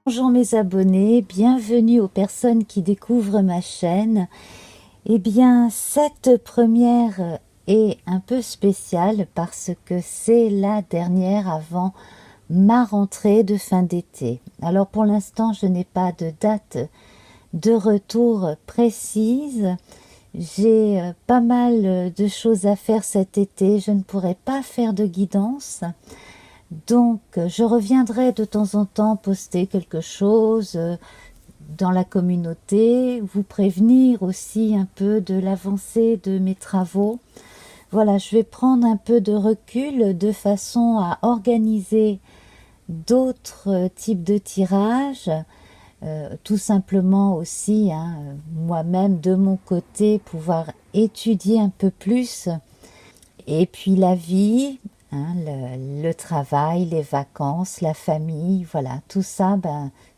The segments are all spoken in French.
Bonjour mes abonnés, bienvenue aux personnes qui découvrent ma chaîne. Eh bien, cette première est un peu spéciale parce que c'est la dernière avant ma rentrée de fin d'été. Alors pour l'instant, je n'ai pas de date de retour précise. J'ai pas mal de choses à faire cet été, je ne pourrai pas faire de guidance. Donc, je reviendrai de temps en temps poster quelque chose dans la communauté, vous prévenir aussi un peu de l'avancée de mes travaux. Voilà, je vais prendre un peu de recul de façon à organiser d'autres types de tirages, tout simplement aussi, moi-même de mon côté, pouvoir étudier un peu plus. Et puis la vie, le travail, les vacances, la famille, voilà, tout ça,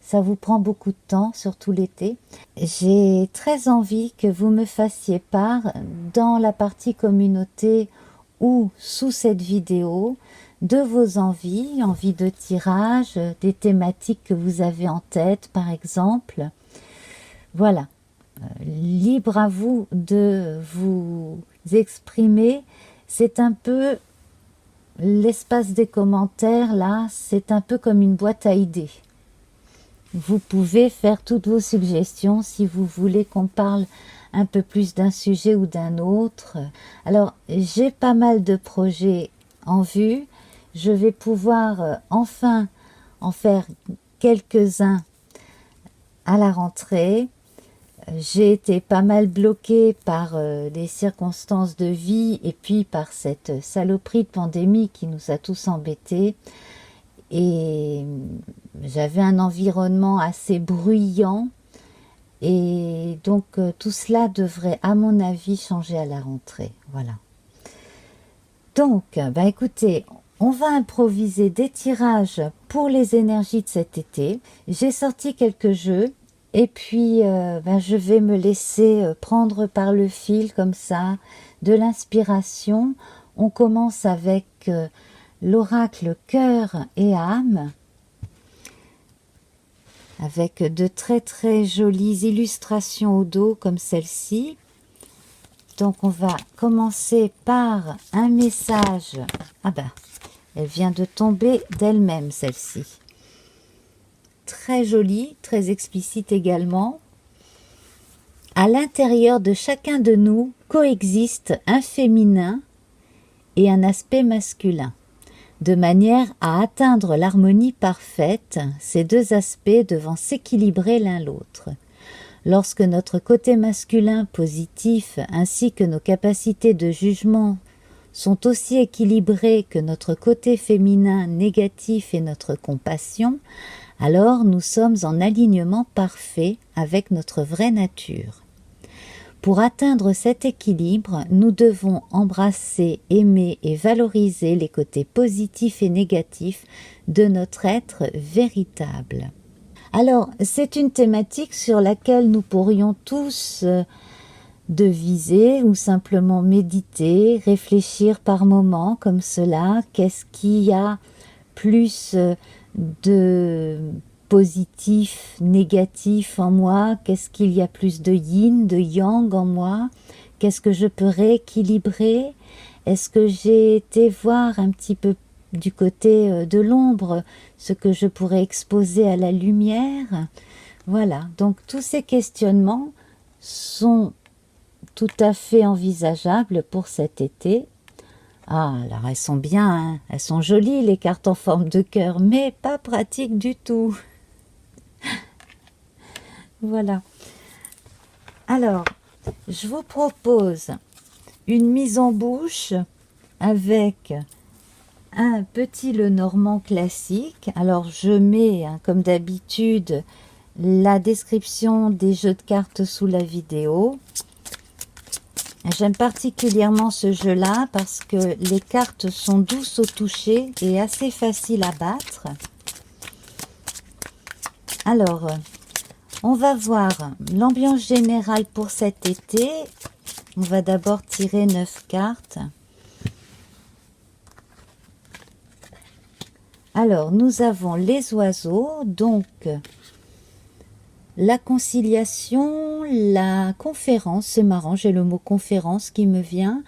ça vous prend beaucoup de temps, surtout l'été. J'ai très envie que vous me fassiez part dans la partie communauté ou sous cette vidéo de vos envies de tirage, des thématiques que vous avez en tête par exemple. Voilà, libre à vous de vous exprimer. C'est un peu l'espace des commentaires, là, c'est un peu comme une boîte à idées. Vous pouvez faire toutes vos suggestions si vous voulez qu'on parle un peu plus d'un sujet ou d'un autre. Alors, j'ai pas mal de projets en vue. Je vais pouvoir enfin en faire quelques-uns à la rentrée. J'ai été pas mal bloquée par des circonstances de vie et puis par cette saloperie de pandémie qui nous a tous embêtés. Et j'avais un environnement assez bruyant. Et donc tout cela devrait, à mon avis, changer à la rentrée. Voilà. Donc, écoutez, on va improviser des tirages pour les énergies de cet été. J'ai sorti quelques jeux. Et puis, je vais me laisser prendre par le fil comme ça, de l'inspiration. On commence avec l'oracle cœur et âme, avec de très très jolies illustrations au dos comme celle-ci. Donc on va commencer par un message. Elle vient de tomber d'elle-même celle-ci. Très jolie, très explicite également. À l'intérieur de chacun de nous coexiste un féminin et un aspect masculin. De manière à atteindre l'harmonie parfaite, ces deux aspects devant s'équilibrer l'un l'autre. Lorsque notre côté masculin positif ainsi que nos capacités de jugement sont aussi équilibrés que notre côté féminin négatif et notre compassion, alors nous sommes en alignement parfait avec notre vraie nature. Pour atteindre cet équilibre, nous devons embrasser, aimer et valoriser les côtés positifs et négatifs de notre être véritable. Alors, c'est une thématique sur laquelle nous pourrions tous deviser ou simplement méditer, réfléchir par moments comme cela. Qu'est-ce qu'il y a plus de positif, négatif en moi? Qu'est-ce qu'il y a plus de yin, de yang en moi? Qu'est-ce que je peux rééquilibrer? Est-ce que j'ai été voir un petit peu du côté de l'ombre ce que je pourrais exposer à la lumière? Voilà, donc tous ces questionnements sont tout à fait envisageables pour cet été. Ah, alors elles sont bien, hein, elles sont jolies les cartes en forme de cœur, mais pas pratiques du tout. Voilà. Alors, je vous propose une mise en bouche avec un petit Lenormand classique. Alors, je mets, comme d'habitude, la description des jeux de cartes sous la vidéo. J'aime particulièrement ce jeu-là parce que les cartes sont douces au toucher et assez faciles à battre. Alors, on va voir l'ambiance générale pour cet été. On va d'abord tirer 9 cartes. Alors, nous avons les oiseaux, donc la conciliation, la conférence, c'est marrant, j'ai le mot conférence qui me vient,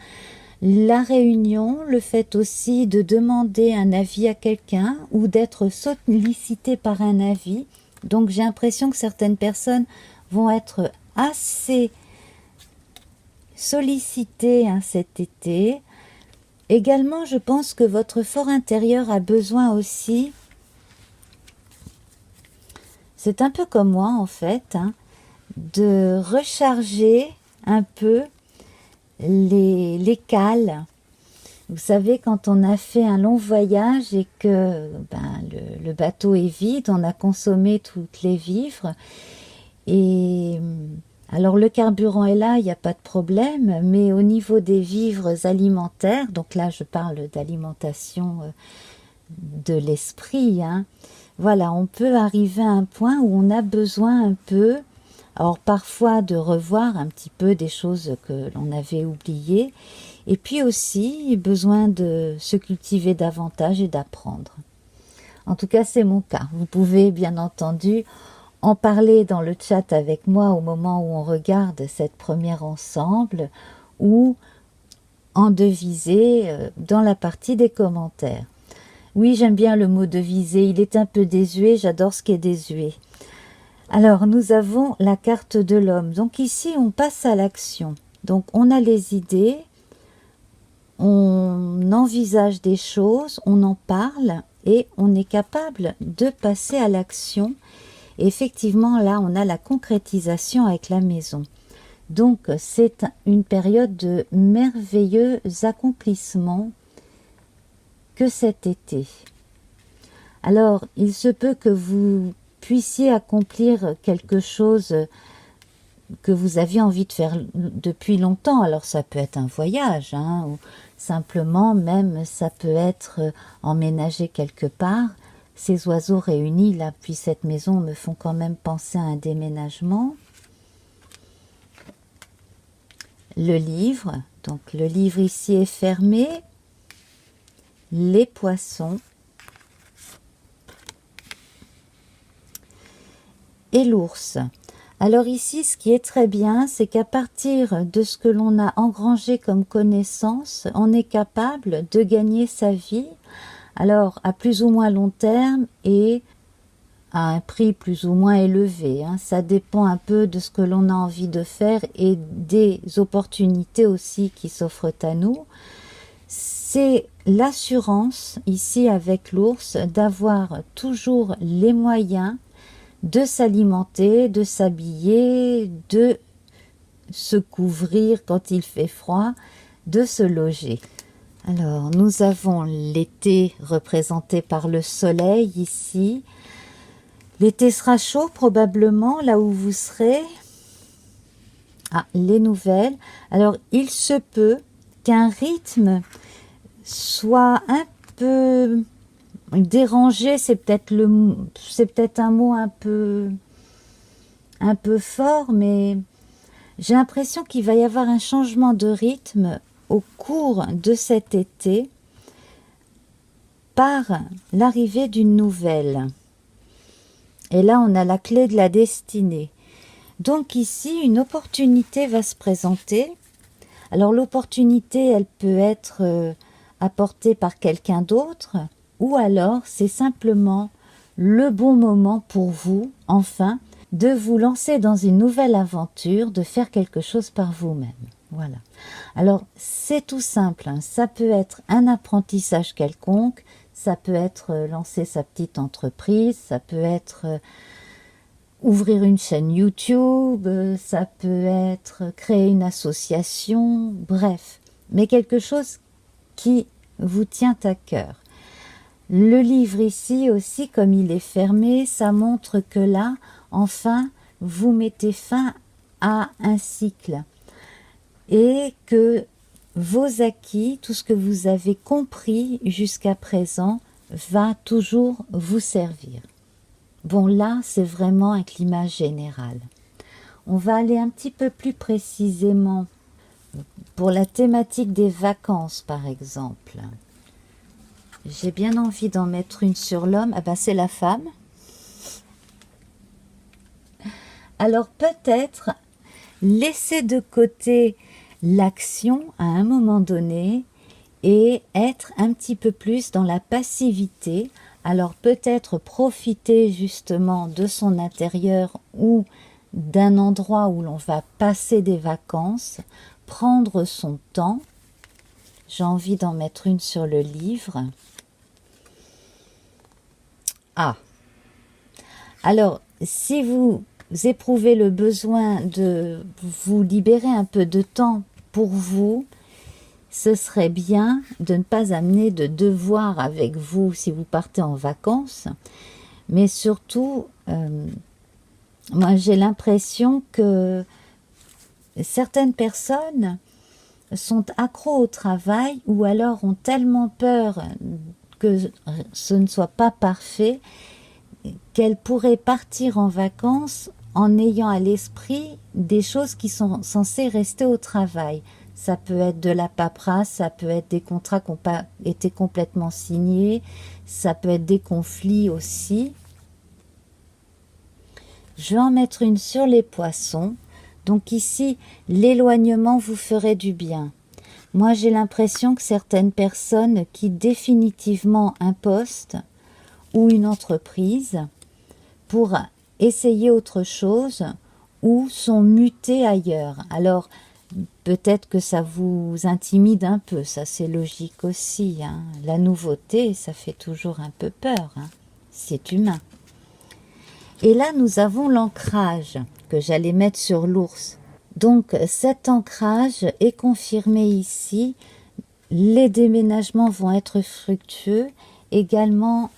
la réunion, le fait aussi de demander un avis à quelqu'un ou d'être sollicité par un avis. Donc j'ai l'impression que certaines personnes vont être assez sollicitées cet été. Également, je pense que votre fort intérieur a besoin aussi, c'est un peu comme moi en fait, de recharger un peu les cales. Vous savez, quand on a fait un long voyage et que le bateau est vide, on a consommé toutes les vivres. Et alors le carburant est là, il n'y a pas de problème, mais au niveau des vivres alimentaires, donc là je parle d'alimentation de l'esprit, voilà, on peut arriver à un point où on a besoin un peu, alors parfois de revoir un petit peu des choses que l'on avait oubliées, et puis aussi besoin de se cultiver davantage et d'apprendre. En tout cas, c'est mon cas. Vous pouvez bien entendu en parler dans le chat avec moi au moment où on regarde cette première ensemble ou en deviser dans la partie des commentaires. Oui, j'aime bien le mot deviser, il est un peu désuet, j'adore ce qui est désuet. Alors, nous avons la carte de l'homme. Donc ici, on passe à l'action. Donc, on a les idées, on envisage des choses, on en parle et on est capable de passer à l'action. Effectivement, là, on a la concrétisation avec la maison. Donc, c'est une période de merveilleux accomplissements que cet été. Alors, il se peut que vous puissiez accomplir quelque chose que vous aviez envie de faire depuis longtemps. Alors, ça peut être un voyage, ou simplement, même, ça peut être emménager quelque part. Ces oiseaux réunis, là, puis cette maison, me font quand même penser à un déménagement. Le livre, donc le livre ici est fermé. Les poissons. Et l'ours. Alors ici, ce qui est très bien, c'est qu'à partir de ce que l'on a engrangé comme connaissance, on est capable de gagner sa vie, alors à plus ou moins long terme et à un prix plus ou moins élevé. Ça dépend un peu de ce que l'on a envie de faire et des opportunités aussi qui s'offrent à nous. C'est l'assurance, ici avec l'ours, d'avoir toujours les moyens de s'alimenter, de s'habiller, de se couvrir quand il fait froid, de se loger. Alors, nous avons l'été représenté par le soleil ici. L'été sera chaud probablement là où vous serez. Ah, les nouvelles. Alors, il se peut qu'un rythme soit un peu dérangé, c'est peut-être un mot un peu fort, mais j'ai l'impression qu'il va y avoir un changement de rythme au cours de cet été par l'arrivée d'une nouvelle. Et là, on a la clé de la destinée. Donc ici, une opportunité va se présenter. Alors l'opportunité, elle peut être apportée par quelqu'un d'autre, ou alors c'est simplement le bon moment pour vous, enfin, de vous lancer dans une nouvelle aventure, de faire quelque chose par vous-même. Voilà. Alors, c'est tout simple, ça peut être un apprentissage quelconque, ça peut être lancer sa petite entreprise, ça peut être ouvrir une chaîne YouTube, ça peut être créer une association, bref, mais quelque chose qui vous tient à cœur. Le livre ici aussi, comme il est fermé, ça montre que là, enfin, vous mettez fin à un cycle et que vos acquis, tout ce que vous avez compris jusqu'à présent, va toujours vous servir. Bon, là, c'est vraiment un climat général. On va aller un petit peu plus précisément pour la thématique des vacances, par exemple. J'ai bien envie d'en mettre une sur l'homme. Ah ben, c'est la femme. Alors peut-être laisser de côté l'action à un moment donné et être un petit peu plus dans la passivité. Alors peut-être profiter justement de son intérieur ou d'un endroit où l'on va passer des vacances, prendre son temps. J'ai envie d'en mettre une sur le livre. Ah, alors si vous éprouvez le besoin de vous libérer un peu de temps pour vous, ce serait bien de ne pas amener de devoirs avec vous si vous partez en vacances, mais surtout, moi j'ai l'impression que certaines personnes sont accros au travail ou alors ont tellement peur que ce ne soit pas parfait qu'elles pourraient partir en vacances en ayant à l'esprit des choses qui sont censées rester au travail. Ça peut être de la paperasse, ça peut être des contrats qui n'ont pas été complètement signés, ça peut être des conflits aussi. Je vais en mettre une sur les poissons. Donc ici, l'éloignement vous ferait du bien. Moi, j'ai l'impression que certaines personnes quittent définitivement un poste ou une entreprise pour essayer autre chose ou sont mutées ailleurs. Alors, peut-être que ça vous intimide un peu, ça c'est logique aussi. Hein. La nouveauté, ça fait toujours un peu peur. Hein. C'est humain. Et là, nous avons l'ancrage que j'allais mettre sur l'ours. Donc, cet ancrage est confirmé ici. Les déménagements vont être fructueux. Également,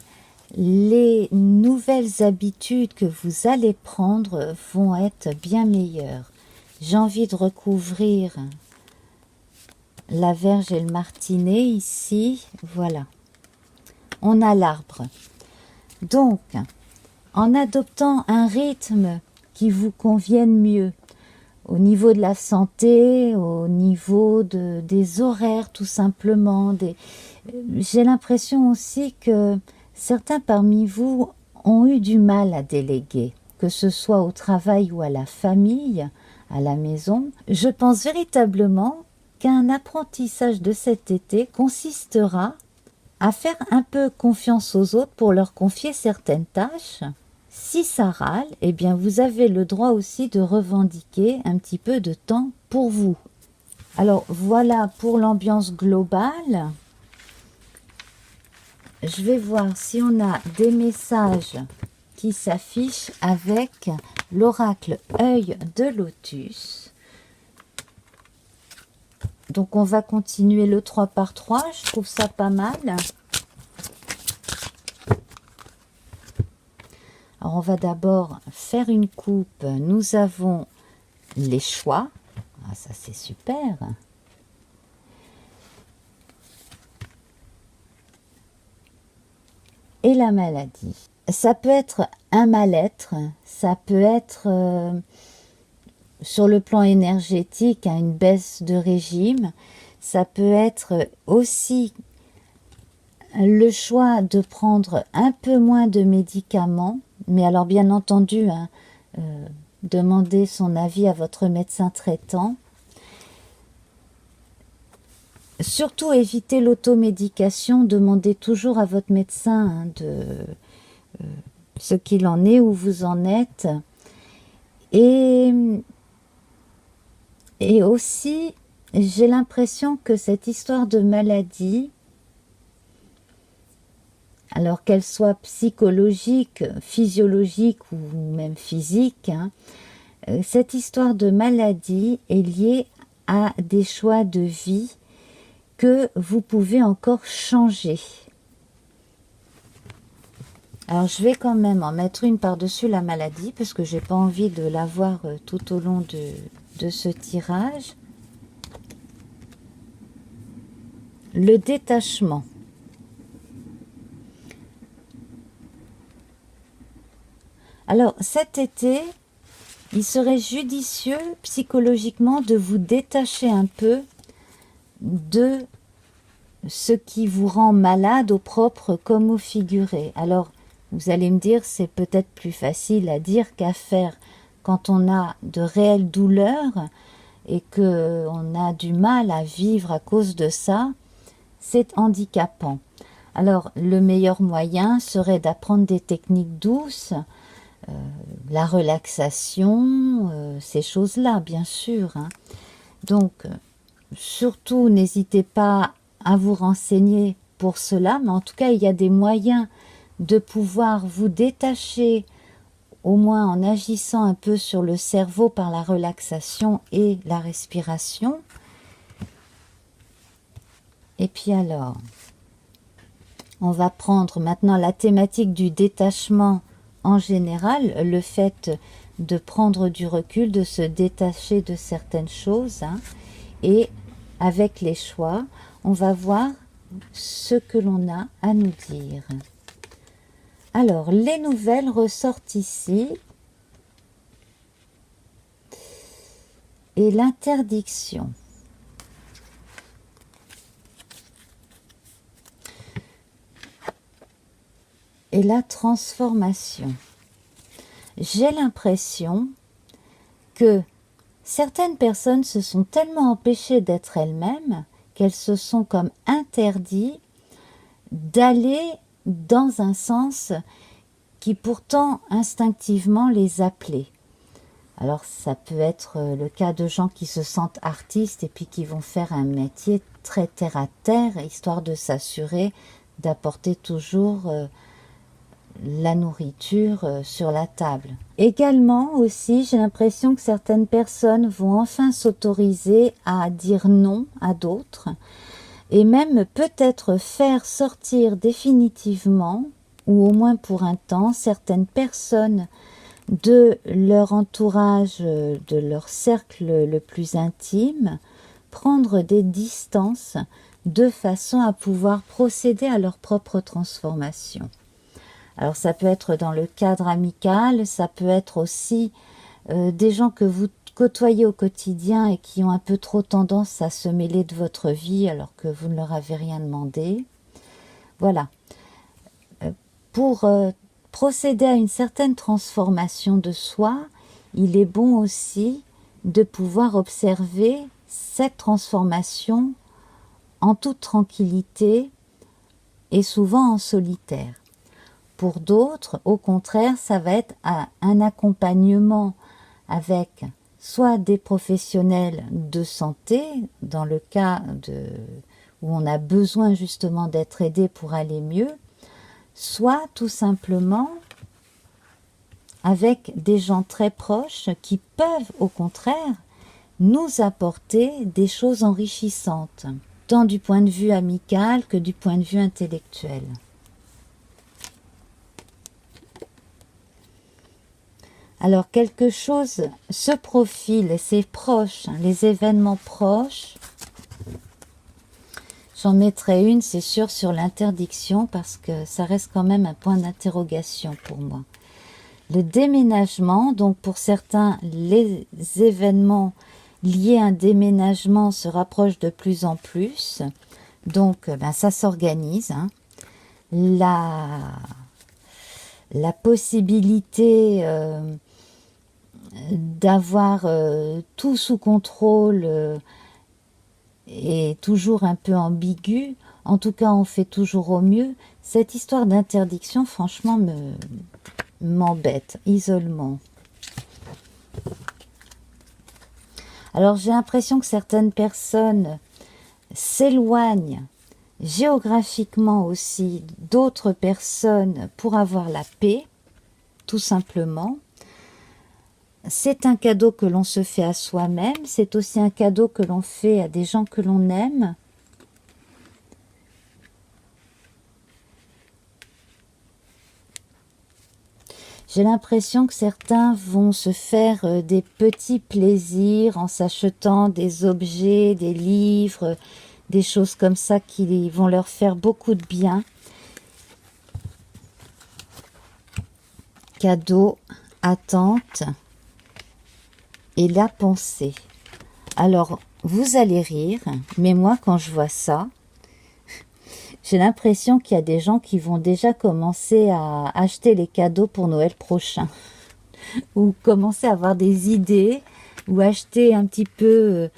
les nouvelles habitudes que vous allez prendre vont être bien meilleures. J'ai envie de recouvrir la verge et le martinet ici. Voilà. On a l'arbre. Donc, en adoptant un rythme qui vous convienne mieux, au niveau de la santé, au niveau des horaires tout simplement, j'ai l'impression aussi que certains parmi vous ont eu du mal à déléguer, que ce soit au travail ou à la famille, à la maison. Je pense véritablement qu'un apprentissage de cet été consistera à faire un peu confiance aux autres pour leur confier certaines tâches. Si ça râle, eh bien vous avez le droit aussi de revendiquer un petit peu de temps pour vous. Alors voilà pour l'ambiance globale. Je vais voir si on a des messages qui s'affichent avec l'oracle œil de lotus. Donc on va continuer le 3 par 3, je trouve ça pas mal. Alors on va d'abord faire une coupe. Nous avons les choix. Ah, ça c'est super. Et la maladie. Ça peut être un mal-être, ça peut être sur le plan énergétique une baisse de régime, ça peut être aussi le choix de prendre un peu moins de médicaments, mais alors bien entendu, demandez son avis à votre médecin traitant. Surtout évitez l'automédication, demandez toujours à votre médecin ce qu'il en est, où vous en êtes. Et aussi, j'ai l'impression que cette histoire de maladie, alors qu'elle soit psychologique, physiologique ou même physique, cette histoire de maladie est liée à des choix de vie que vous pouvez encore changer. Alors je vais quand même en mettre une par-dessus la maladie parce que j'ai pas envie de la voir tout au long de ce tirage. Le détachement. Alors cet été, il serait judicieux psychologiquement de vous détacher un peu de ce qui vous rend malade au propre comme au figuré. Alors, vous allez me dire, c'est peut-être plus facile à dire qu'à faire. quand on a de réelles douleurs et qu'on a du mal à vivre à cause de ça, c'est handicapant. Alors, le meilleur moyen serait d'apprendre des techniques douces, la relaxation, ces choses-là, bien sûr, hein. Donc, surtout, n'hésitez pas à vous renseigner pour cela, mais en tout cas, il y a des moyens de pouvoir vous détacher, au moins en agissant un peu sur le cerveau par la relaxation et la respiration. Et puis alors, on va prendre maintenant la thématique du détachement en général, le fait de prendre du recul, de se détacher de certaines choses, hein, et avec les choix, on va voir ce que l'on a à nous dire. Alors, les nouvelles ressortent ici. Et l'interdiction. Et la transformation. J'ai l'impression que certaines personnes se sont tellement empêchées d'être elles-mêmes qu'elles se sont comme interdites d'aller dans un sens qui pourtant instinctivement les appelait. Alors ça peut être le cas de gens qui se sentent artistes et puis qui vont faire un métier très terre à terre, histoire de s'assurer d'apporter toujours la nourriture sur la table. Également aussi, j'ai l'impression que certaines personnes vont enfin s'autoriser à dire non à d'autres et même peut-être faire sortir définitivement, ou au moins pour un temps, certaines personnes de leur entourage, de leur cercle le plus intime, prendre des distances de façon à pouvoir procéder à leur propre transformation. Alors ça peut être dans le cadre amical, ça peut être aussi des gens que vous côtoyez au quotidien et qui ont un peu trop tendance à se mêler de votre vie alors que vous ne leur avez rien demandé. Voilà. Pour procéder à une certaine transformation de soi, il est bon aussi de pouvoir observer cette transformation en toute tranquillité et souvent en solitaire. Pour d'autres, au contraire, ça va être un accompagnement avec soit des professionnels de santé, dans le cas où on a besoin justement d'être aidé pour aller mieux, soit tout simplement avec des gens très proches qui peuvent au contraire nous apporter des choses enrichissantes, tant du point de vue amical que du point de vue intellectuel. Alors quelque chose se profile, et c'est proche, hein, les événements proches. J'en mettrai une, c'est sûr, sur l'interdiction, parce que ça reste quand même un point d'interrogation pour moi. Le déménagement, donc pour certains, les événements liés à un déménagement se rapprochent de plus en plus. Donc, ça s'organise, hein. La possibilité d'avoir tout sous contrôle est toujours un peu ambiguë. En tout cas, on fait toujours au mieux. Cette histoire d'interdiction, franchement, m'embête. Isolement. Alors, j'ai l'impression que certaines personnes s'éloignent géographiquement aussi d'autres personnes pour avoir la paix, tout simplement. C'est un cadeau que l'on se fait à soi-même, c'est aussi un cadeau que l'on fait à des gens que l'on aime. J'ai l'impression que certains vont se faire des petits plaisirs en s'achetant des objets, des livres, des choses comme ça qui vont leur faire beaucoup de bien. Cadeau, attente et la pensée. Alors, vous allez rire, mais moi, quand je vois ça, j'ai l'impression qu'il y a des gens qui vont déjà commencer à acheter les cadeaux pour Noël prochain. ou commencer à avoir des idées, ou acheter un petit peu,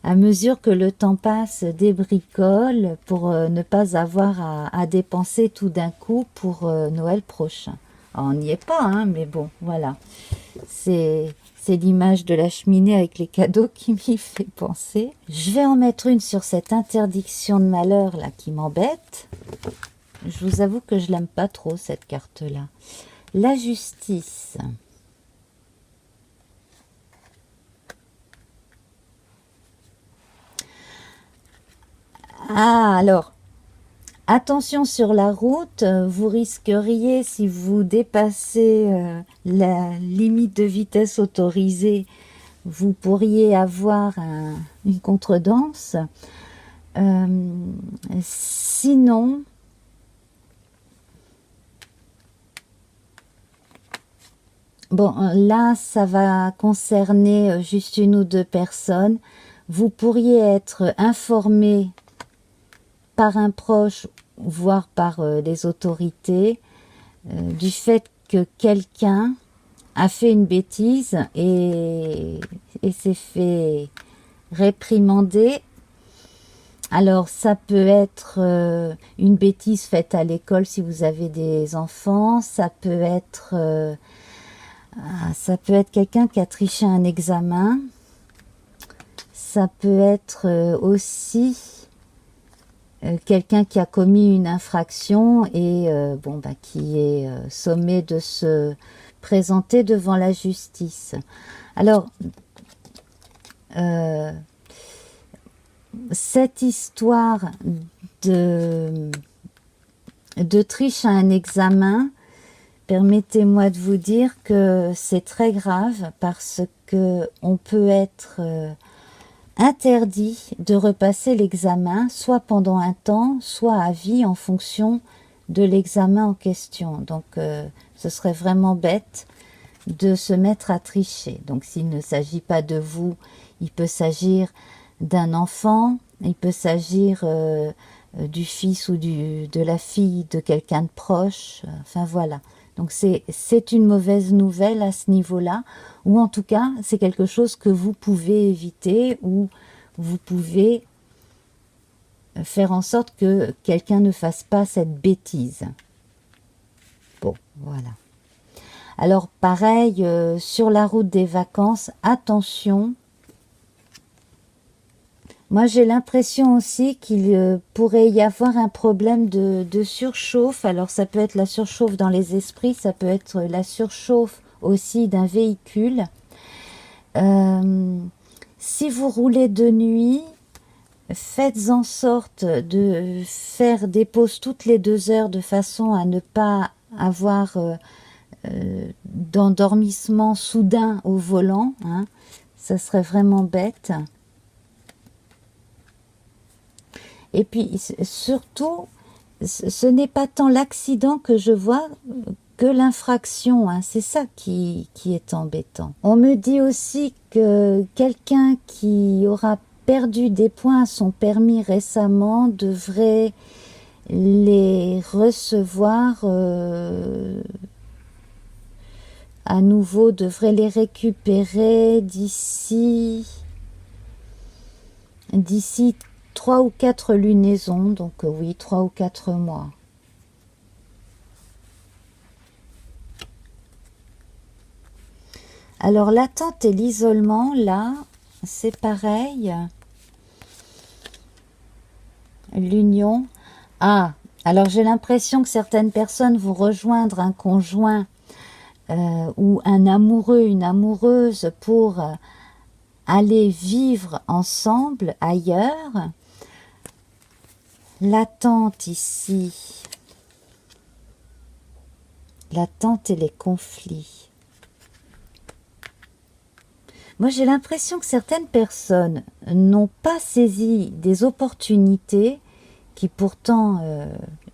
à mesure que le temps passe, des bricoles pour ne pas avoir à dépenser tout d'un coup pour Noël prochain. Alors, on n'y est pas, hein, mais bon, voilà. C'est l'image de la cheminée avec les cadeaux qui m'y fait penser. Je vais en mettre une sur cette interdiction de malheur là qui m'embête. Je vous avoue que je l'aime pas trop cette carte là. La justice. Ah alors, attention sur la route, vous risqueriez, si vous dépassez la limite de vitesse autorisée, vous pourriez avoir une contredanse. Sinon, bon, là, ça va concerner juste une ou deux personnes. Vous pourriez être informé par un proche, voire par les autorités, du fait que quelqu'un a fait une bêtise et s'est fait réprimander. Alors ça peut être une bêtise faite à l'école si vous avez des enfants, ça peut être quelqu'un qui a triché un examen, ça peut être aussi quelqu'un qui a commis une infraction et bon, bah, qui est sommé de se présenter devant la justice. Alors, cette histoire de triche à un examen, permettez-moi de vous dire que c'est très grave parce que on peut être interdit de repasser l'examen, soit pendant un temps, soit à vie en fonction de l'examen en question. Donc, ce serait vraiment bête de se mettre à tricher. Donc, s'il ne s'agit pas de vous, il peut s'agir d'un enfant, il peut s'agir du fils ou de la fille de quelqu'un de proche. Enfin, voilà. Donc, c'est une mauvaise nouvelle à ce niveau-là, ou en tout cas, c'est quelque chose que vous pouvez éviter, ou vous pouvez faire en sorte que quelqu'un ne fasse pas cette bêtise. Bon, voilà. Alors, pareil, sur la route des vacances, attention. Moi, j'ai l'impression aussi qu'il pourrait y avoir un problème de surchauffe. Alors, ça peut être la surchauffe dans les esprits, ça peut être la surchauffe aussi d'un véhicule. Si vous roulez de nuit, faites en sorte de faire des pauses toutes les 2 heures de façon à ne pas avoir d'endormissement soudain au volant. Hein. Ça serait vraiment bête. Et puis, surtout, ce n'est pas tant l'accident que je vois que l'infraction. Hein. C'est ça qui est embêtant. On me dit aussi que quelqu'un qui aura perdu des points à son permis récemment devrait les recevoir à nouveau, devrait les récupérer d'ici 3 ou 4 lunaisons, donc oui, 3 ou 4 mois. Alors l'attente et l'isolement, là, c'est pareil. L'union. Ah, alors j'ai l'impression que certaines personnes vont rejoindre un conjoint ou un amoureux, une amoureuse pour aller vivre ensemble ailleurs. L'attente ici, l'attente et les conflits. Moi, j'ai l'impression que certaines personnes n'ont pas saisi des opportunités qui pourtant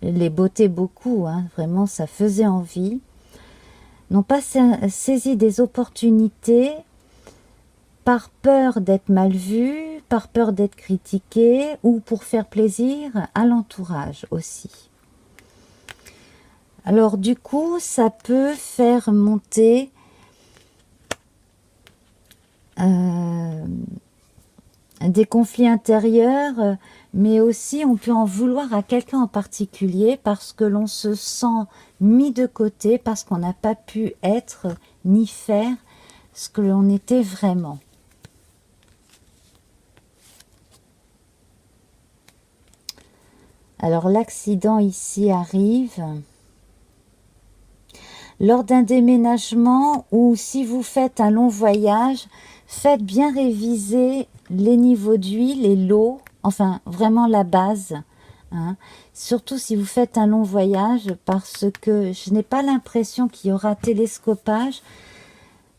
les bottaient beaucoup, hein, vraiment ça faisait envie, n'ont pas saisi des opportunités par peur d'être mal vus, par peur d'être critiqués ou pour faire plaisir à l'entourage aussi. Alors du coup, ça peut faire monter des conflits intérieurs, mais aussi on peut en vouloir à quelqu'un en particulier parce que l'on se sent mis de côté, parce qu'on n'a pas pu être ni faire ce que l'on était vraiment. Alors l'accident ici arrive lors d'un déménagement ou si vous faites un long voyage, faites bien réviser les niveaux d'huile et l'eau, enfin vraiment la base, hein. Surtout si vous faites un long voyage, parce que je n'ai pas l'impression qu'il y aura télescopage.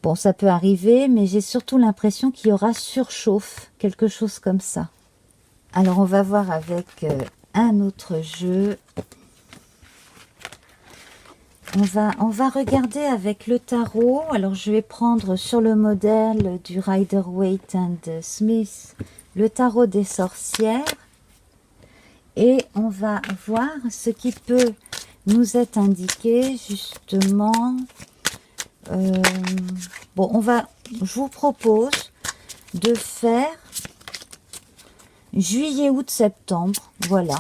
Bon, ça peut arriver, mais j'ai surtout l'impression qu'il y aura surchauffe, quelque chose comme ça. Alors on va voir avec un autre jeu. On va regarder avec le tarot. Alors je vais prendre sur le modèle du Rider-Waite and Smith le tarot des sorcières. Et on va voir ce qui peut nous être indiqué justement. Bon, je vous propose de faire juillet, août, septembre. Voilà.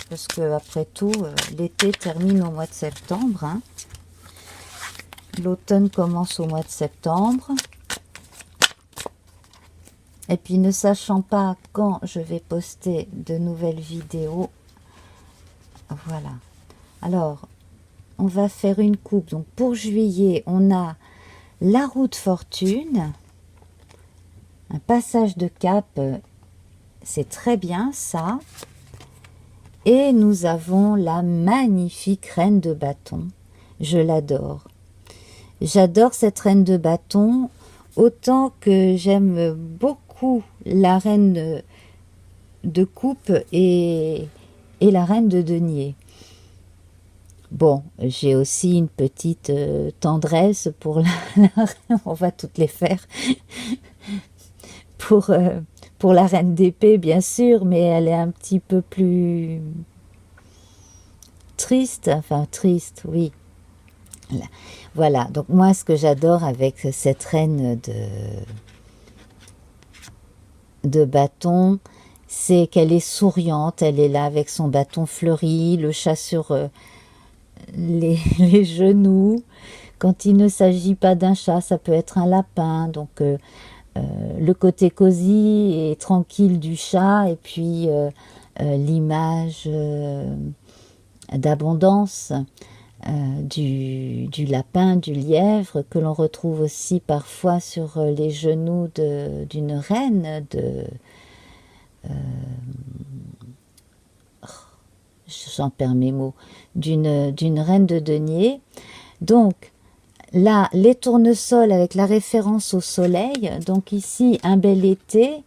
Parce que après tout, l'été termine au mois de septembre, hein. L'automne commence au mois de septembre. Et puis ne sachant pas quand je vais poster de nouvelles vidéos, voilà. Alors, on va faire une coupe. Donc pour juillet, on a la roue de fortune, un passage de cap, c'est très bien ça. Et nous avons la magnifique reine de bâton. Je l'adore. J'adore cette reine de bâton, autant que j'aime beaucoup la reine de coupe et la reine de denier. Bon, j'ai aussi une petite tendresse pour on va toutes les faire, pour la reine d'épée, bien sûr, mais elle est un petit peu plus triste, enfin triste, oui. Voilà, donc moi, ce que j'adore avec cette reine de bâton, c'est qu'elle est souriante, elle est là avec son bâton fleuri, le chat sur les genoux. Quand il ne s'agit pas d'un chat, ça peut être un lapin, donc le côté cosy et tranquille du chat, et puis l'image d'abondance du lapin, du lièvre, que l'on retrouve aussi parfois sur les genoux d'une reine j'en perds mes mots, d'une reine de denier. Donc là, les tournesols avec la référence au soleil, donc ici un bel été,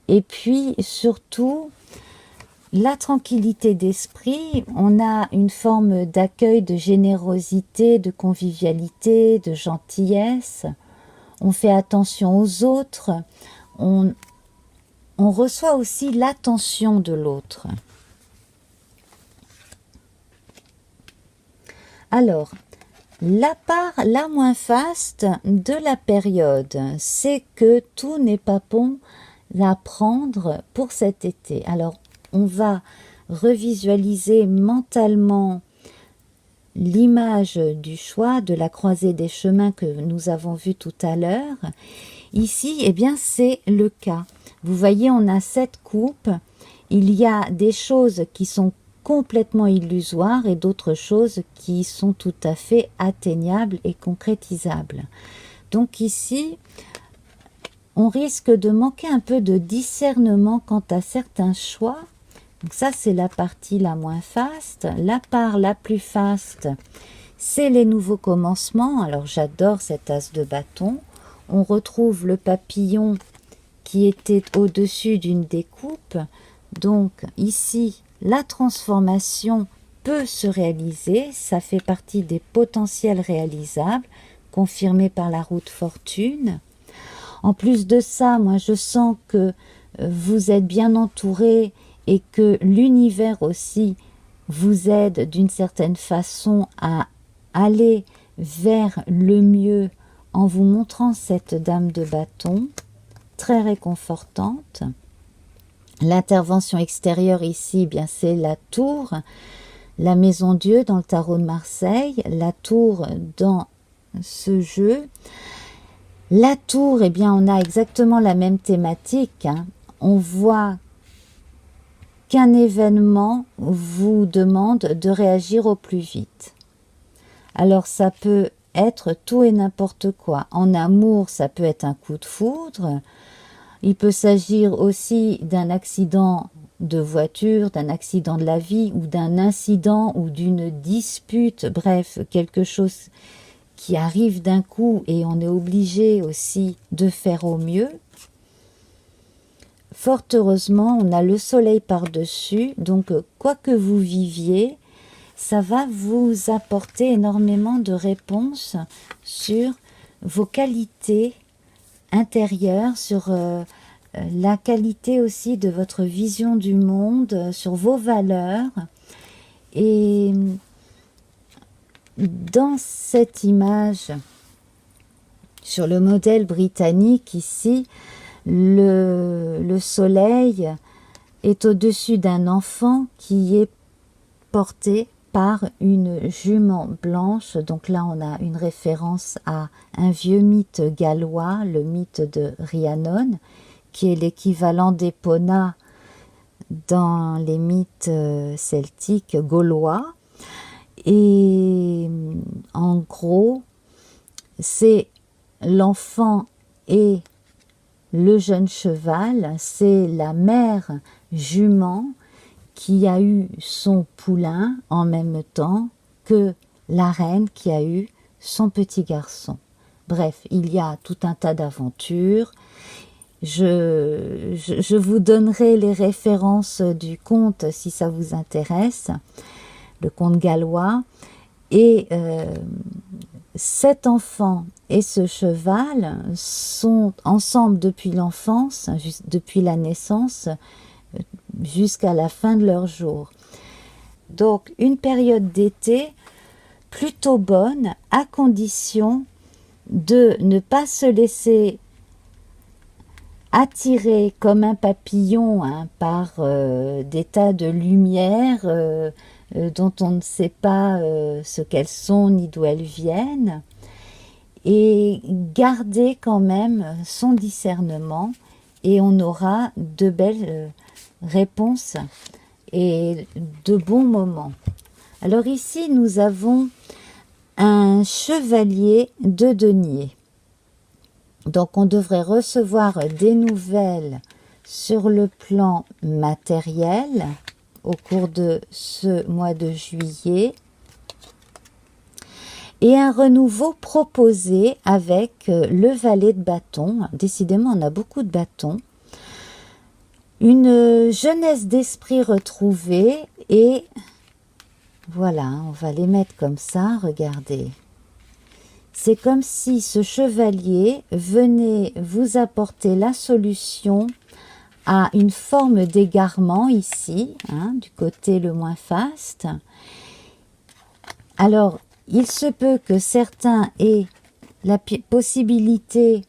et puis surtout la tranquillité d'esprit. On a une forme d'accueil, de générosité, de convivialité, de gentillesse. On fait attention aux autres. On reçoit aussi l'attention de l'autre. Alors, la part la moins faste de la période, c'est que tout n'est pas bon à prendre pour cet été. Alors, on va revisualiser mentalement l'image du choix, de la croisée des chemins que nous avons vu tout à l'heure. Ici, eh bien, c'est le cas. Vous voyez, on a cette coupe. Il y a des choses qui sont complètement illusoires et d'autres choses qui sont tout à fait atteignables et concrétisables. Donc ici, on risque de manquer un peu de discernement quant à certains choix. Donc ça, c'est la partie la moins faste. La part la plus faste, c'est les nouveaux commencements. Alors j'adore cet as de bâton. On retrouve le papillon qui était au-dessus d'une découpe. Donc ici, la transformation peut se réaliser. Ça fait partie des potentiels réalisables, confirmés par la roue de fortune. En plus de ça, moi je sens que vous êtes bien entouré et que l'univers aussi vous aide d'une certaine façon à aller vers le mieux en vous montrant cette dame de bâton. très réconfortante. L'intervention extérieure ici, eh bien c'est la tour, la maison Dieu dans le tarot de Marseille, la tour dans ce jeu. La tour, eh bien on a exactement la même thématique, hein. On voit qu'un événement vous demande de réagir au plus vite. Alors ça peut être tout et n'importe quoi. En amour, ça peut être un coup de foudre. Il peut s'agir aussi d'un accident de voiture, d'un accident de la vie ou d'un incident ou d'une dispute. Bref, quelque chose qui arrive d'un coup et on est obligé aussi de faire au mieux. Fort heureusement, on a le soleil par-dessus, donc quoi que vous viviez, ça va vous apporter énormément de réponses sur vos qualités intérieures, sur la qualité aussi de votre vision du monde, sur vos valeurs. Et dans cette image, sur le modèle britannique ici, le soleil est au-dessus d'un enfant qui est porté par une jument blanche. Donc là, on a une référence à un vieux mythe gallois, le mythe de Rhiannon, qui est l'équivalent d'Épona dans les mythes celtiques gaulois. Et en gros, c'est l'enfant et le jeune cheval, c'est la mère jument qui a eu son poulain en même temps que la reine qui a eu son petit garçon. Bref, il y a tout un tas d'aventures. Je vous donnerai les références du conte si ça vous intéresse, le conte gallois. Et cet enfant et ce cheval sont ensemble depuis l'enfance, depuis la naissance, jusqu'à la fin de leur jour. Donc une période d'été plutôt bonne, à condition de ne pas se laisser attirer comme un papillon, hein, par des tas de lumière dont on ne sait pas ce qu'elles sont ni d'où elles viennent, et garder quand même son discernement, et on aura de belles réponses et de bons moments. Alors ici, nous avons un chevalier de denier. Donc on devrait recevoir des nouvelles sur le plan matériel au cours de ce mois de juillet, et un renouveau proposé avec le valet de bâton. Décidément, on a beaucoup de bâtons. Une jeunesse d'esprit retrouvée, et voilà, on va les mettre comme ça, regardez. C'est comme si ce chevalier venait vous apporter la solution à une forme d'égarement ici, hein, du côté le moins faste. Alors, il se peut que certains aient la possibilité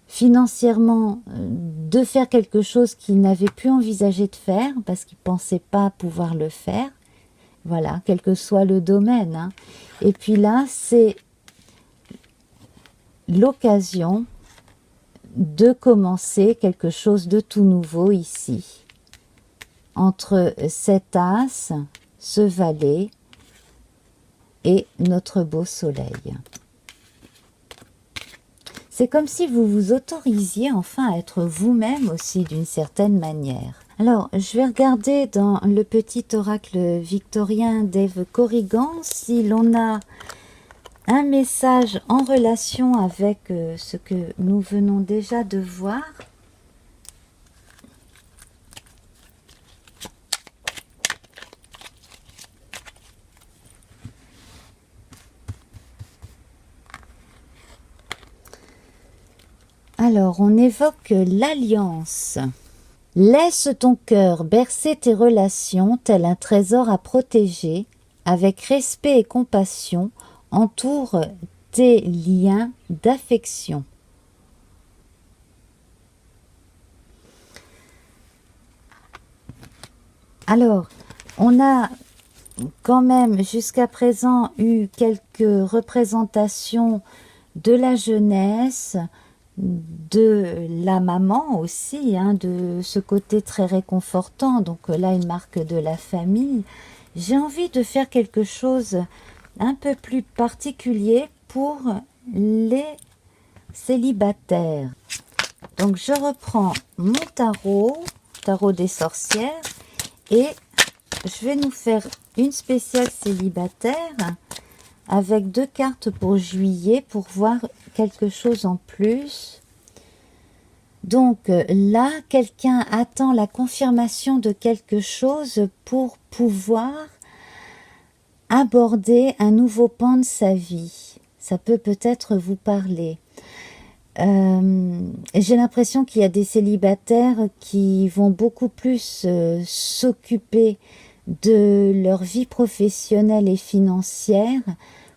financièrement de faire quelque chose qu'ils n'avaient plus envisagé de faire parce qu'ils ne pensaient pas pouvoir le faire. Voilà, quel que soit le domaine, hein. Et puis là, c'est l'occasion de commencer quelque chose de tout nouveau ici. Entre cet as, ce valet et notre beau soleil. C'est comme si vous vous autorisiez enfin à être vous-même aussi d'une certaine manière. Alors, je vais regarder dans le petit oracle victorien d'Ève Corrigan si l'on a un message en relation avec ce que nous venons déjà de voir. Alors, on évoque l'alliance. Laisse ton cœur bercer tes relations tel un trésor à protéger. Avec respect et compassion, entoure tes liens d'affection. Alors, on a quand même jusqu'à présent eu quelques représentations de la jeunesse, de la maman aussi, hein, de ce côté très réconfortant. Donc là, une marque de la famille. J'ai envie de faire quelque chose un peu plus particulier pour les célibataires. Donc je reprends mon tarot des sorcières, et je vais nous faire une spéciale célibataire avec 2 cartes pour juillet pour voir quelque chose en plus. Donc là, quelqu'un attend la confirmation de quelque chose pour pouvoir aborder un nouveau pan de sa vie. Ça peut peut-être vous parler. J'ai l'impression qu'il y a des célibataires qui vont beaucoup plus s'occuper de leur vie professionnelle et financière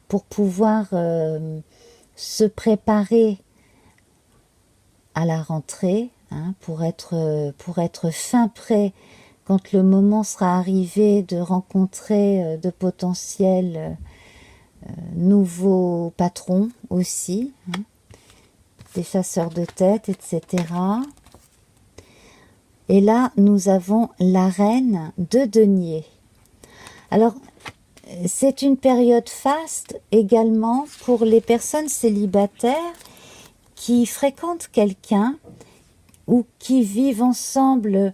pour pouvoir se préparer à la rentrée, hein, pour être fin prêt quand le moment sera arrivé de rencontrer de potentiels nouveaux patrons aussi, hein, des chasseurs de tête, etc. Et là, nous avons la reine de denier. Alors, c'est une période faste également pour les personnes célibataires qui fréquentent quelqu'un ou qui vivent ensemble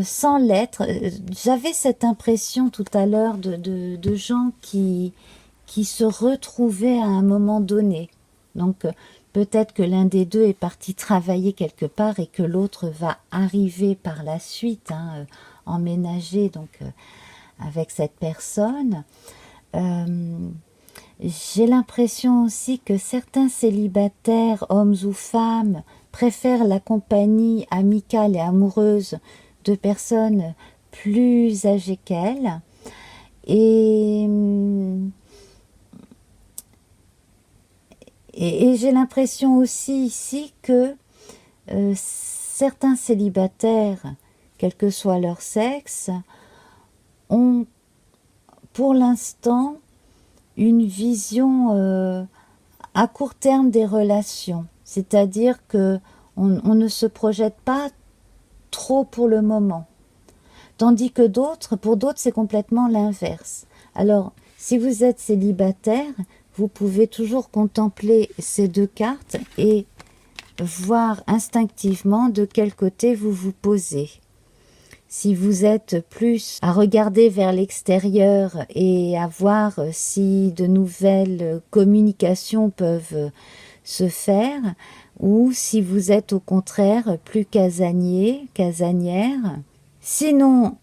sans l'être. J'avais cette impression tout à l'heure de gens qui se retrouvaient à un moment donné. Donc, peut-être que l'un des deux est parti travailler quelque part et que l'autre va arriver par la suite, hein, emménager donc avec cette personne. J'ai l'impression aussi que certains célibataires, hommes ou femmes, préfèrent la compagnie amicale et amoureuse de personnes plus âgées qu'elles. Et j'ai l'impression aussi ici que certains célibataires, quel que soit leur sexe, ont pour l'instant une vision à court terme des relations. C'est-à-dire que on ne se projette pas trop pour le moment. Tandis que pour d'autres, c'est complètement l'inverse. Alors, si vous êtes célibataire, vous pouvez toujours contempler ces 2 cartes et voir instinctivement de quel côté vous vous posez. Si vous êtes plus à regarder vers l'extérieur et à voir si de nouvelles communications peuvent se faire, ou si vous êtes au contraire plus casanier, casanière. Sinon,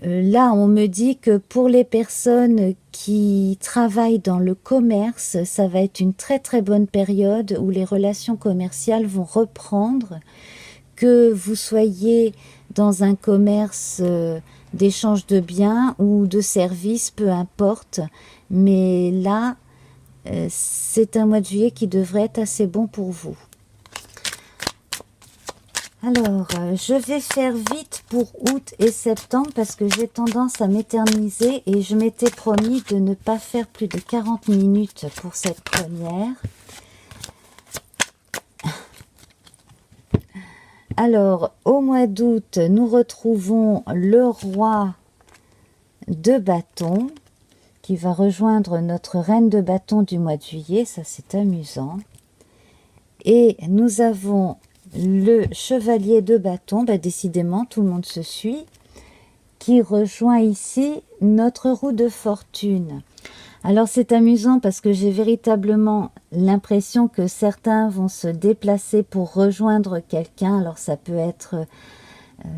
là, on me dit que pour les personnes qui travaillent dans le commerce, ça va être une très très bonne période où les relations commerciales vont reprendre, que vous soyez dans un commerce d'échange de biens ou de services, peu importe. Mais là, c'est un mois de juillet qui devrait être assez bon pour vous. Alors, je vais faire vite pour août et septembre parce que j'ai tendance à m'éterniser et je m'étais promis de ne pas faire plus de 40 minutes pour cette première. Alors, au mois d'août, nous retrouvons le roi de bâton qui va rejoindre notre reine de bâton du mois de juillet. Ça, c'est amusant. Et nous avons le chevalier de bâton, décidément tout le monde se suit, qui rejoint ici notre roue de fortune. Alors c'est amusant parce que j'ai véritablement l'impression que certains vont se déplacer pour rejoindre quelqu'un. Alors ça peut être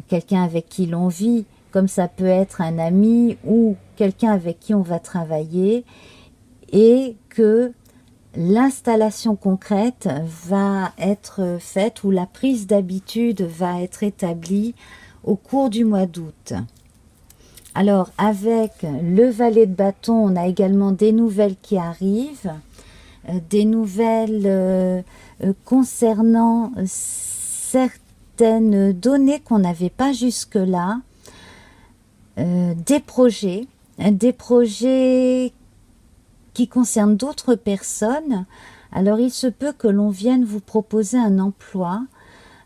quelqu'un avec qui l'on vit, comme ça peut être un ami ou quelqu'un avec qui on va travailler, et que l'installation concrète va être faite ou la prise d'habitude va être établie au cours du mois d'août. Alors avec le valet de bâton, on a également des nouvelles qui arrivent, des nouvelles concernant certaines données qu'on n'avait pas jusque-là. des projets qui concernent d'autres personnes. Alors il se peut que l'on vienne vous proposer un emploi.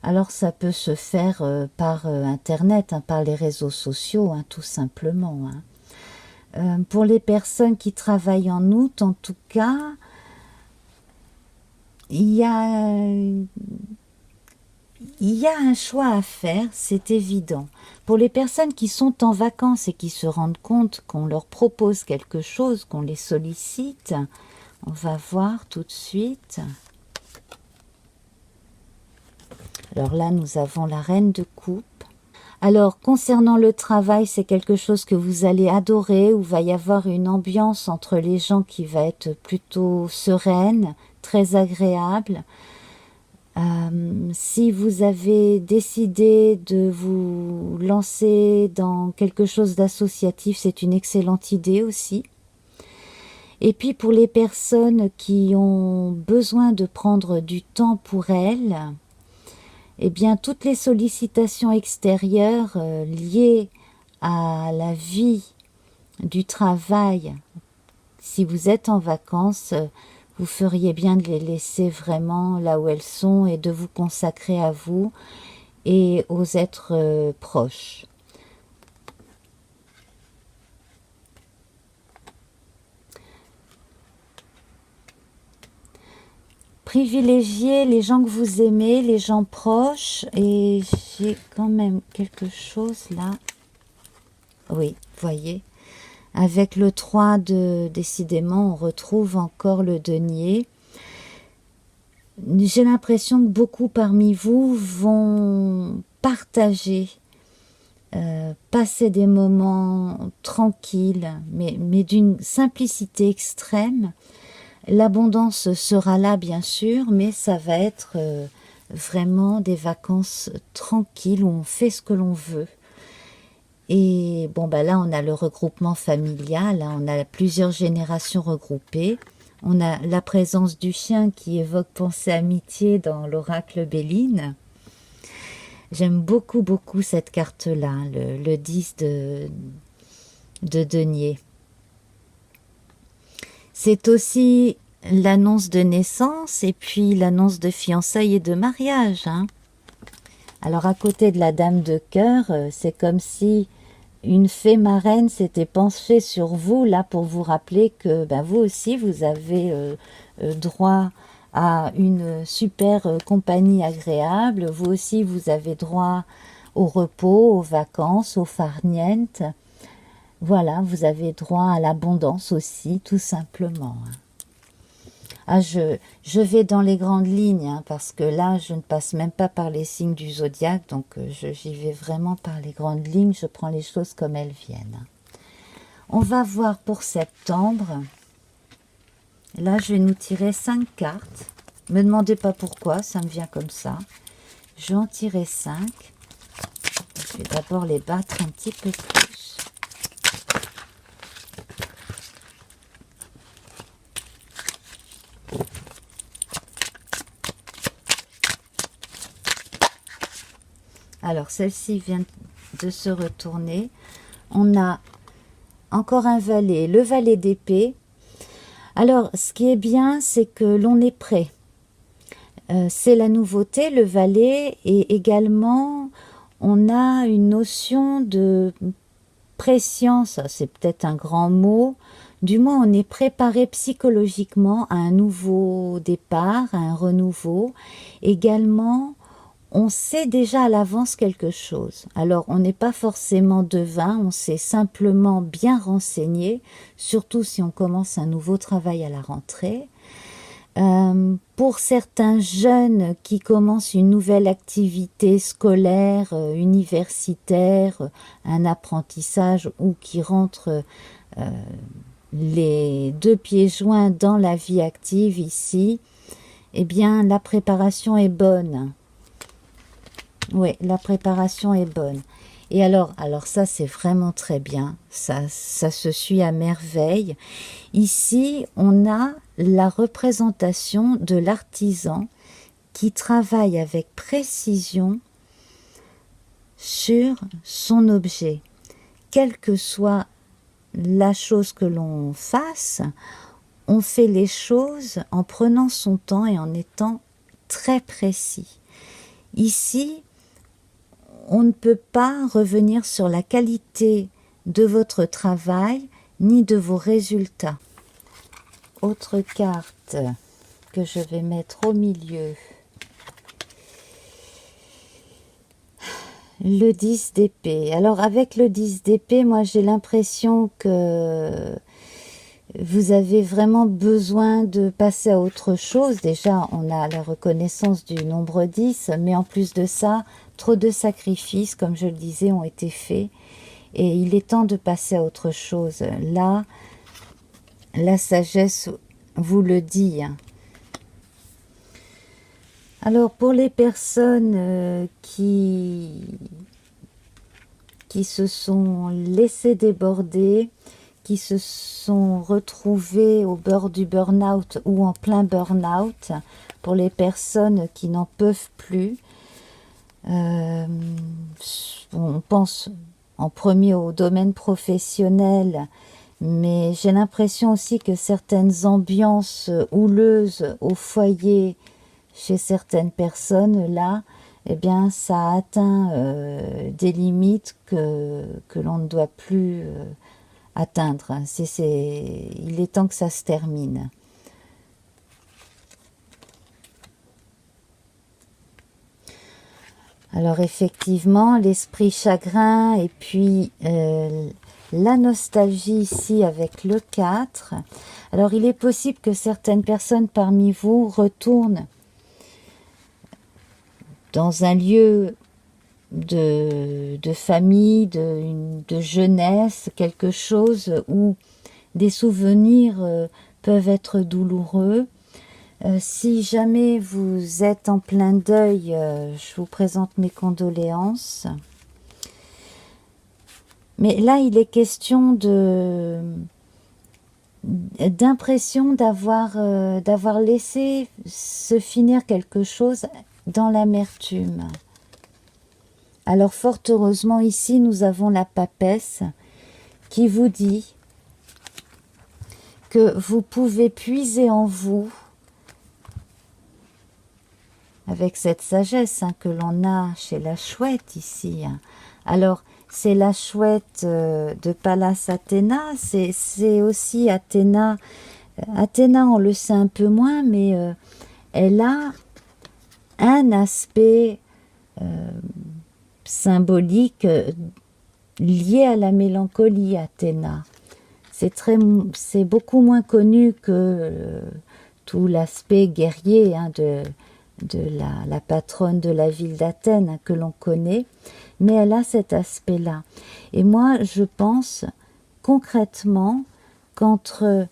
Alors ça peut se faire par internet, hein, par les réseaux sociaux, hein, tout simplement. Hein. Pour les personnes qui travaillent en août, en tout cas, il y a un choix à faire, c'est évident. Pour les personnes qui sont en vacances et qui se rendent compte qu'on leur propose quelque chose, qu'on les sollicite, on va voir tout de suite. Alors là, nous avons la reine de coupe. Alors, concernant le travail, c'est quelque chose que vous allez adorer, où va y avoir une ambiance entre les gens qui va être plutôt sereine, très agréable. Si vous avez décidé de vous lancer dans quelque chose d'associatif, c'est une excellente idée aussi. Et puis pour les personnes qui ont besoin de prendre du temps pour elles, eh bien toutes les sollicitations extérieures liées à la vie du travail, si vous êtes en vacances, vous feriez bien de les laisser vraiment là où elles sont et de vous consacrer à vous et aux êtres proches. Privilégiez les gens que vous aimez, les gens proches, et j'ai quand même quelque chose là. Oui, voyez, avec le 3 décidément, on retrouve encore le denier. J'ai l'impression que beaucoup parmi vous vont partager, passer des moments tranquilles, mais d'une simplicité extrême. L'abondance sera là, bien sûr, mais ça va être vraiment des vacances tranquilles où on fait ce que l'on veut. Et bon, bah là, on a le regroupement familial, hein, on a plusieurs générations regroupées. On a la présence du chien qui évoque pensée amitié dans l'oracle Béline. J'aime beaucoup, beaucoup cette carte-là, le 10 de denier. C'est aussi l'annonce de naissance et puis l'annonce de fiançailles et de mariage. Hein. Alors à côté de la dame de cœur, c'est comme si une fée marraine s'était penchée sur vous là pour vous rappeler que ben, vous aussi vous avez droit à une super compagnie agréable. Vous aussi vous avez droit au repos, aux vacances, au farniente. Voilà, vous avez droit à l'abondance aussi, tout simplement. Ah, je vais dans les grandes lignes, hein, parce que là, je ne passe même pas par les signes du zodiaque, donc j'y vais vraiment par les grandes lignes, je prends les choses comme elles viennent. On va voir pour septembre. Là, je vais nous tirer 5 cartes. Ne me demandez pas pourquoi, ça me vient comme ça. Je vais en tirer 5. Je vais d'abord les battre un petit peu plus. Alors, celle-ci vient de se retourner. On a encore un valet, le valet d'épée. Alors, ce qui est bien, c'est que l'on est prêt. C'est la nouveauté, le valet, et également, on a une notion de préscience, c'est peut-être un grand mot, du moins on est préparé psychologiquement à un nouveau départ, à un renouveau. Également, on sait déjà à l'avance quelque chose. Alors, on n'est pas forcément devin, on s'est simplement bien renseigné, surtout si on commence un nouveau travail à la rentrée. Pour certains jeunes qui commencent une nouvelle activité scolaire, universitaire, un apprentissage ou qui rentrent les 2 pieds joints dans la vie active ici, eh bien la préparation est bonne. Oui, la préparation est bonne. Et alors ça c'est vraiment très bien, ça se suit à merveille. Ici, on a la représentation de l'artisan qui travaille avec précision sur son objet, quelle que soit la chose que l'on fasse, on fait les choses en prenant son temps et en étant très précis. Ici, on ne peut pas revenir sur la qualité de votre travail ni de vos résultats. Autre carte que je vais mettre au milieu. Le 10 d'épée. Alors avec le 10 d'épée, moi j'ai l'impression que vous avez vraiment besoin de passer à autre chose. Déjà, on a la reconnaissance du nombre 10, mais en plus de ça, trop de sacrifices, comme je le disais, ont été faits. Et il est temps de passer à autre chose. Là, la sagesse vous le dit. Alors, pour les personnes qui se sont laissées déborder, qui se sont retrouvées au bord du burn-out ou en plein burn-out, pour les personnes qui n'en peuvent plus, on pense en premier au domaine professionnel, mais j'ai l'impression aussi que certaines ambiances houleuses au foyer chez certaines personnes, là, eh bien, ça a atteint des limites que l'on ne doit plus atteindre. Il est temps que ça se termine. Alors effectivement, l'esprit chagrin et puis la nostalgie ici avec le 4. Alors il est possible que certaines personnes parmi vous retournent dans un lieu de famille, de jeunesse, quelque chose où des souvenirs peuvent être douloureux. Si jamais vous êtes en plein deuil, je vous présente mes condoléances. Mais là, il est question d'impression d'avoir laissé se finir quelque chose dans l'amertume. Alors fort heureusement ici nous avons la papesse qui vous dit que vous pouvez puiser en vous avec cette sagesse que l'on a chez la chouette ici. Alors c'est la chouette de Pallas Athéna, c'est aussi Athéna. Athéna on le sait un peu moins, mais elle a un aspect symbolique lié à la mélancolie, Athéna. C'est beaucoup moins connu que tout l'aspect guerrier de la patronne de la ville d'Athènes que l'on connaît, mais elle a cet aspect-là. Et moi, je pense concrètement qu'entre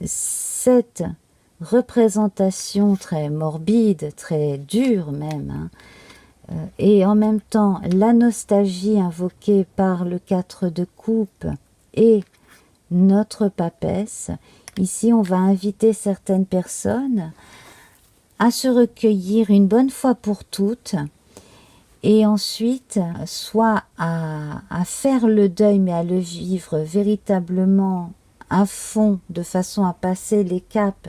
cette représentation très morbide, très dure même, et en même temps la nostalgie invoquée par le 4 de coupe et notre papesse, ici on va inviter certaines personnes à se recueillir une bonne fois pour toutes et ensuite soit à faire le deuil mais à le vivre véritablement à fond de façon à passer les caps,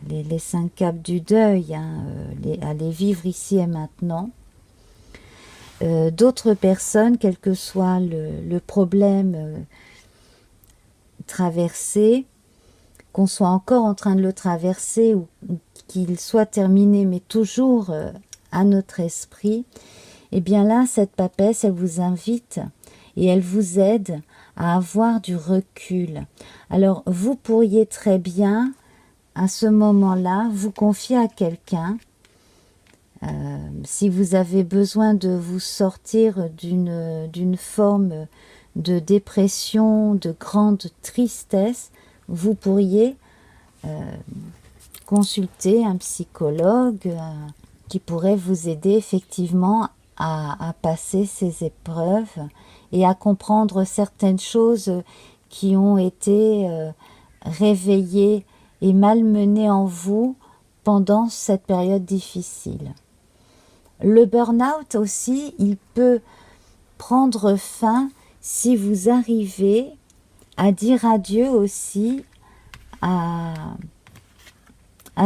les 5 caps du deuil, à les vivre ici et maintenant. D'autres personnes, quel que soit le problème traversé, qu'on soit encore en train de le traverser ou qu'il soit terminé, mais toujours à notre esprit, et bien là, cette papesse, elle vous invite et elle vous aide à avoir du recul. Alors, vous pourriez très bien, à ce moment-là, vous confier à quelqu'un. Si vous avez besoin de vous sortir d'une forme de dépression, de grande tristesse, vous pourriez consulter un psychologue qui pourrait vous aider effectivement à passer ces épreuves et à comprendre certaines choses qui ont été réveillées et malmenées en vous pendant cette période difficile. Le burn-out aussi, il peut prendre fin si vous arrivez à dire adieu aussi à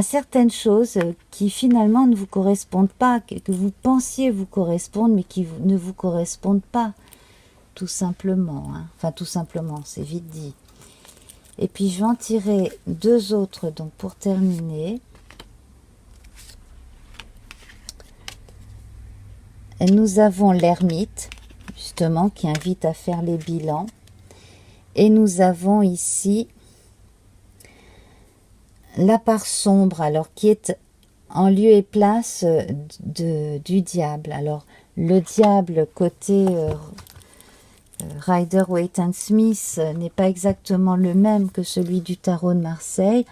certaines choses qui finalement ne vous correspondent pas, que vous pensiez vous correspondre, mais qui ne vous correspondent pas, tout simplement. Hein. Enfin, tout simplement, c'est vite dit. Et puis, je vais en tirer deux autres, donc pour terminer. Et nous avons l'ermite, justement, qui invite à faire les bilans. Et nous avons ici la part sombre, alors qui est en lieu et place du diable. Alors, le diable côté Rider-Waite-Smith n'est pas exactement le même que celui du tarot de Marseille.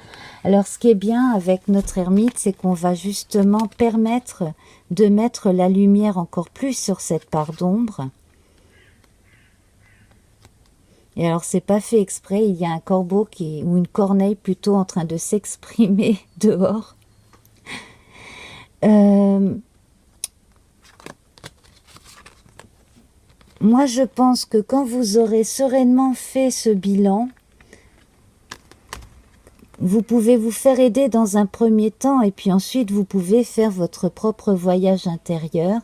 Alors, ce qui est bien avec notre ermite, c'est qu'on va justement permettre de mettre la lumière encore plus sur cette part d'ombre. Et alors, c'est pas fait exprès, il y a un corbeau ou une corneille plutôt en train de s'exprimer dehors. Moi, je pense que quand vous aurez sereinement fait ce bilan, vous pouvez vous faire aider dans un premier temps et puis ensuite vous pouvez faire votre propre voyage intérieur.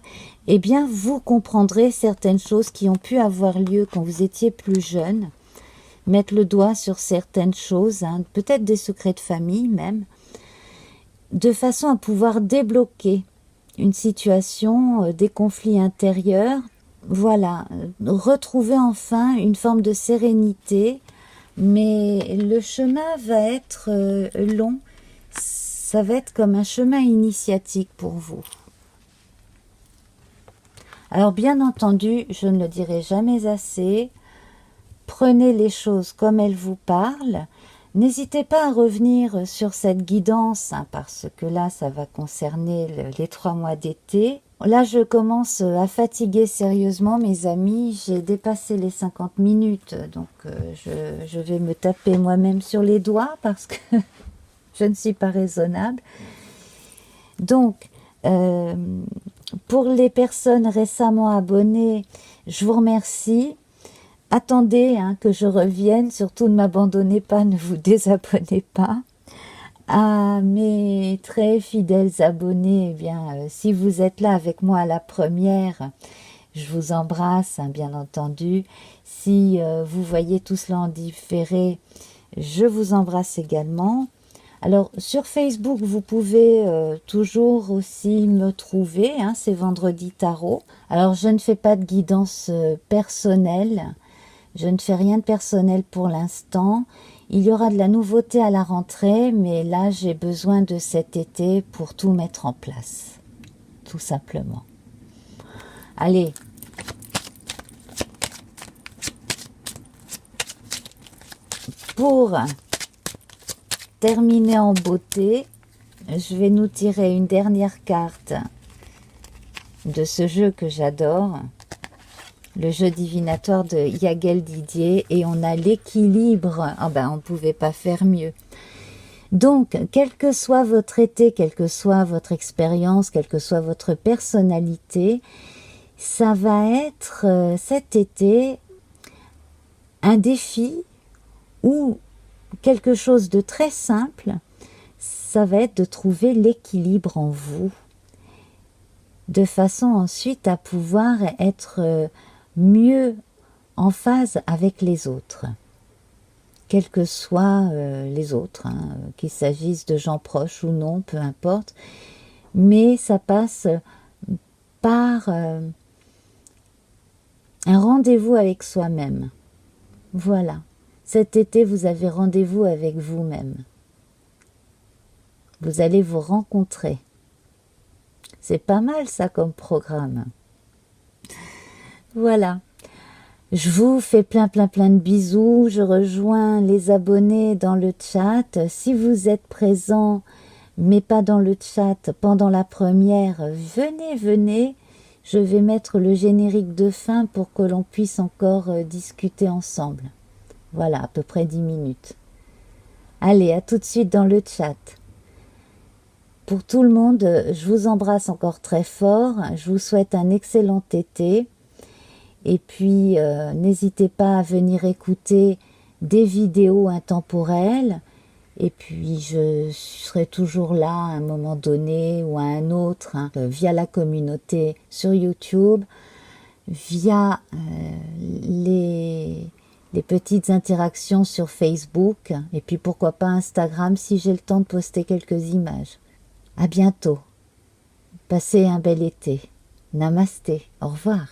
Eh bien, vous comprendrez certaines choses qui ont pu avoir lieu quand vous étiez plus jeune. Mettre le doigt sur certaines choses, hein, peut-être des secrets de famille même, de façon à pouvoir débloquer une situation, des conflits intérieurs. Voilà, retrouver enfin une forme de sérénité, mais le chemin va être long, ça va être comme un chemin initiatique pour vous. Alors bien entendu, je ne le dirai jamais assez, prenez les choses comme elles vous parlent, n'hésitez pas à revenir sur cette guidance, hein, parce que là ça va concerner les 3 mois d'été. Là, je commence à fatiguer sérieusement, mes amis. J'ai dépassé les 50 minutes, donc je vais me taper moi-même sur les doigts parce que je ne suis pas raisonnable. Donc, pour les personnes récemment abonnées, je vous remercie. Attendez hein, que je revienne, surtout ne m'abandonnez pas, ne vous désabonnez pas. À mes très fidèles abonnés, eh bien, si vous êtes là avec moi à la première, je vous embrasse, hein, bien entendu. Si vous voyez tout cela en différé, je vous embrasse également. Alors, sur Facebook, vous pouvez toujours aussi me trouver, hein, c'est Vendredi Tarot. Alors, je ne fais pas de guidance personnelle, je ne fais rien de personnel pour l'instant. Il y aura de la nouveauté à la rentrée, mais là, j'ai besoin de cet été pour tout mettre en place, tout simplement. Allez. Pour terminer en beauté, je vais nous tirer une dernière carte de ce jeu que j'adore. Le jeu divinatoire de Yagel Didier, et on a l'équilibre. Ah ben, on ne pouvait pas faire mieux. Donc, quel que soit votre été, quelle que soit votre expérience, quelle que soit votre personnalité, ça va être cet été un défi ou quelque chose de très simple. Ça va être de trouver l'équilibre en vous, de façon ensuite à pouvoir être mieux en phase avec les autres, quels que soient les autres, hein, qu'il s'agisse de gens proches ou non, peu importe, mais ça passe par un rendez-vous avec soi-même. Voilà, cet été vous avez rendez-vous avec vous-même. Vous allez vous rencontrer. C'est pas mal ça comme programme. Voilà. Je vous fais plein de bisous. Je rejoins les abonnés dans le chat. Si vous êtes présents, mais pas dans le chat pendant la première, venez. Je vais mettre le générique de fin pour que l'on puisse encore discuter ensemble. Voilà, à peu près 10 minutes. Allez, à tout de suite dans le chat. Pour tout le monde, je vous embrasse encore très fort. Je vous souhaite un excellent été. Et puis, n'hésitez pas à venir écouter des vidéos intemporelles. Et puis, je serai toujours là à un moment donné ou à un autre, hein, via la communauté sur YouTube, via les petites interactions sur Facebook, et puis pourquoi pas Instagram si j'ai le temps de poster quelques images. À bientôt. Passez un bel été. Namasté. Au revoir.